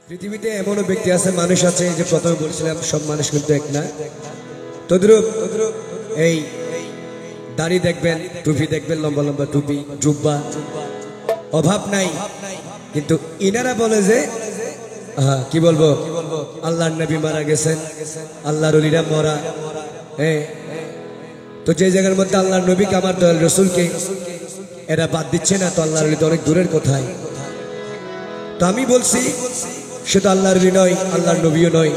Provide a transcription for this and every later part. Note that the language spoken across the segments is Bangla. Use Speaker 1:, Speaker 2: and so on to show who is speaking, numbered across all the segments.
Speaker 1: পৃথিবীতে এমনও ব্যক্তি আছে, মানুষ আছে, যে প্রথমে বলছিলাম সব মানুষ কিন্তু এক না। তদ্রুপ এই দাড়ি দেখবেন, টুপি দেখবেন, লম্বা লম্বা টুপি, জুব্বা, অভাব নাই, কিন্তু ইনারা বলে যে কি বলবো, আল্লাহর নবী মারা গেছেন, আল্লাহর ওলিরা মরা। তো যে জায়গার মধ্যে আল্লাহর নবীকে, আমার দয়াল রসুলকে এরা বাদ দিচ্ছে না, তো আল্লাহর ওলি তো অনেক দূরের কথাই। তো আমি বলছি শুধু আল্লাহর ওলি নয়, আল্লাহর নবীও নয়,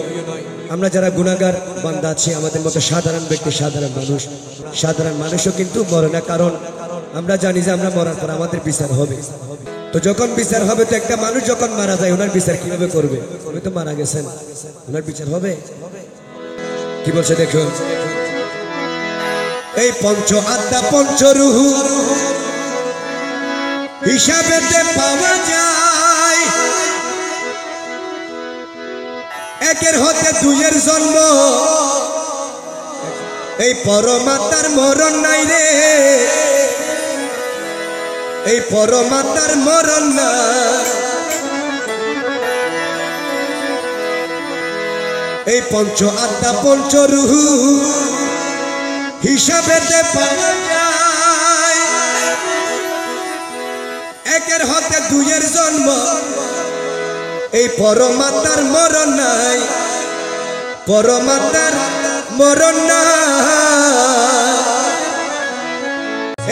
Speaker 1: আমরা যারা গুনাহগার বান্দা আছি, আমাদের মতো সাধারণ ব্যক্তি, সাধারণ মানুষও কিন্তু মরে না, কারণ আমরা জানি যে আমরা মরার পর আমাদের বিচার হবে। তো যখন বিচার হবে, তো একটা মানুষ যখন মারা যায়, ওনার বিচার কিভাবে করবে? উনি তো মারা গেছেন, ওনার বিচার হবে। কি বলছে দেখুন, এই পঞ্চ আত্মা পঞ্চ রুহু হিসাবে পাওয়া যায়, একের হতে দুইয়ের জন্ম, এই পরমাত্মার মরণ নাই রে, এই পরমাত্মার মরণ না। এই পঞ্চ আত্মা পঞ্চ রুহু হিসাবে পাওয়া যায়, একের হতে দুইয়ের জন্ম, এই পরমাত্মার মরণ নাই, পরমাত্মার মরণ নাই।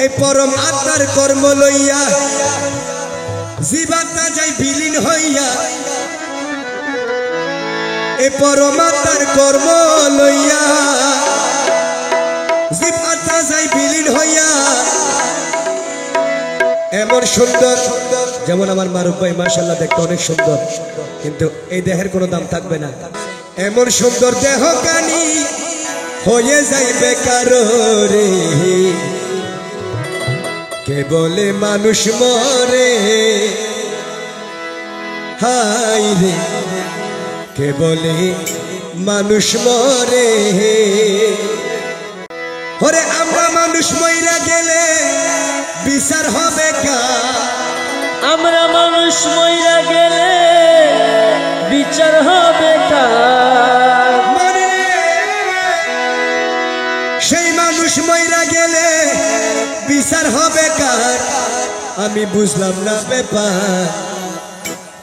Speaker 1: এই পরম আত্মার কর্ম লইয়া জীবাত্মা যাই বিলীন হইয়া, এই পরম আত্মার কর্ম লইয়া জীবাত্মা যাই বিলীন হইয়া। এমন সুন্দর, যেমন আমার মারুফ ভাই মাশাআল্লাহ দেখতে অনেক সুন্দর, কিন্তু এই দেহের কোনো দাম থাকবে না। এমন সুন্দর দেহ কানি হয়ে যাইবে কারো রে, কে বলে মানুষ মরে, হাই রে, কে বলে মানুষ মরে। ওরে আমরা মানুষ মইরা গেলে বিচার হবে কার?
Speaker 2: আমরা মানুষ মইরা গেলে বিচার হবে কার?
Speaker 1: সেই মানুষ মইরা গেলে বিচার হবে কার? আমি বুঝলাম না ব্যাপার,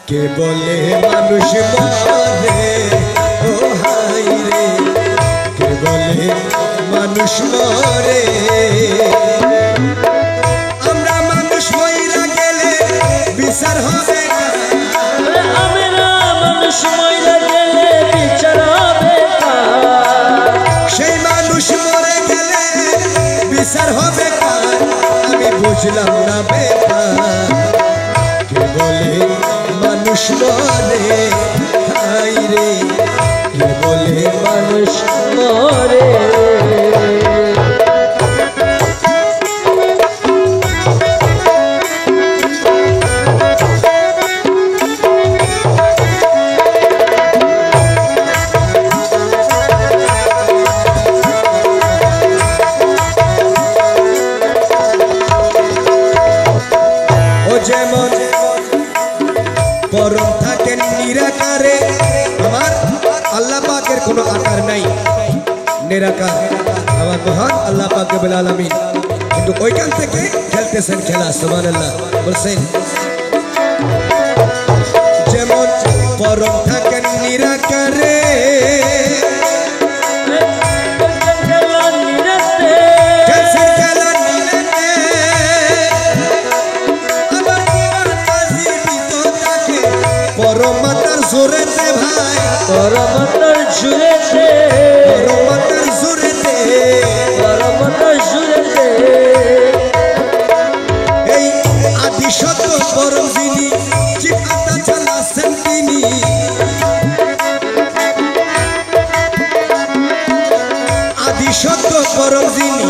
Speaker 1: কে বলে মানুষ মরে, ও হাই রে, কে বলে মানুষ মরে। আমরা মানুষ মইরা গেলে বিচার হবে কার?
Speaker 2: আমরা মানুষ মইরা গেলে বিচার হবে কার?
Speaker 1: সেই মানুষ মরে গেলে বিচার হবে কার? আমি বুঝলাম না ব্যাপার, কে বলে মানুষ মরে, হাই রে, কে বলে মানুষ
Speaker 2: মরে।
Speaker 1: যেমন পরম থাকেন নিরাকারে, আমার আল্লাহ পাকের কোনো আকার নাই, নিরাকার আমার মহান আল্লাহ পাক রব্বুল আলামিন, কিন্তু ওইখান থেকে খেলতেছেন খেলা। সুবহানাল্লাহ বলছেন, যেমন পরম থাকেন নিরাকারে, পরমাত্মার জোরেতে ভাই,
Speaker 2: পরমাত্মার জুড়েতে,
Speaker 1: পরমাত্মার জোরেতে,
Speaker 2: পরমাত্মার জুড়েতে।
Speaker 1: এই আদি সত্য পরম যিনি, জীবাত্মা চালাচ্ছেন তিনি, আদি সত্য পরম যিনি,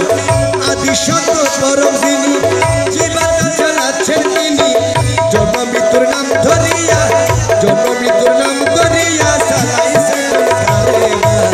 Speaker 1: আদি সত্য পরম যিনি, জীবাত্মা চালাচ্ছেন তিনি। জন্ম মৃত্যুর নাম ধরিয়া, জন্ম মৃত্যুর নাম ধরিয়া চালাইছেন কারবার,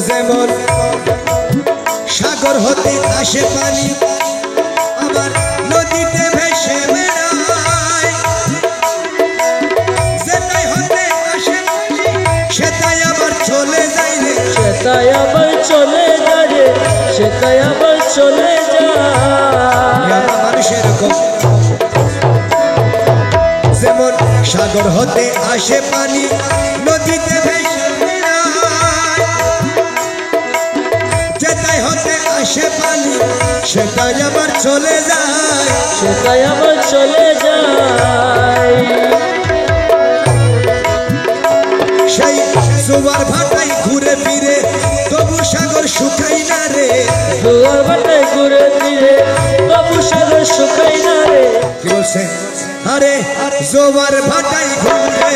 Speaker 1: যেমন সাগর হতে আসে পানি আবার নদীতে ভেসে বেড়ায়, যেটাই হতে আসে সেটাই আবার চলে যায় রে,
Speaker 2: সেটাই আবার চলে যায় রে, সেটাই আবার চলে যায়।
Speaker 1: মানুষ এরকম যেমন সাগর হতে আসে পানি নদীতে ভেসে বেড়ায়, যেটাই হতে আসে পানি সেটাই আবার চলে যায়,
Speaker 2: সেটাই আবার চলে যায়।
Speaker 1: সেই জোয়ার ভাটাই ঘুরে ফিরে তবু সাগর শুকাই না রে,
Speaker 2: জোয়ার ভাটায় ঘুরে ফিরে তবু সাগর শুকাই না রে।
Speaker 1: কি বলছে? আরে জোয়ার ভাটাই ঘুরে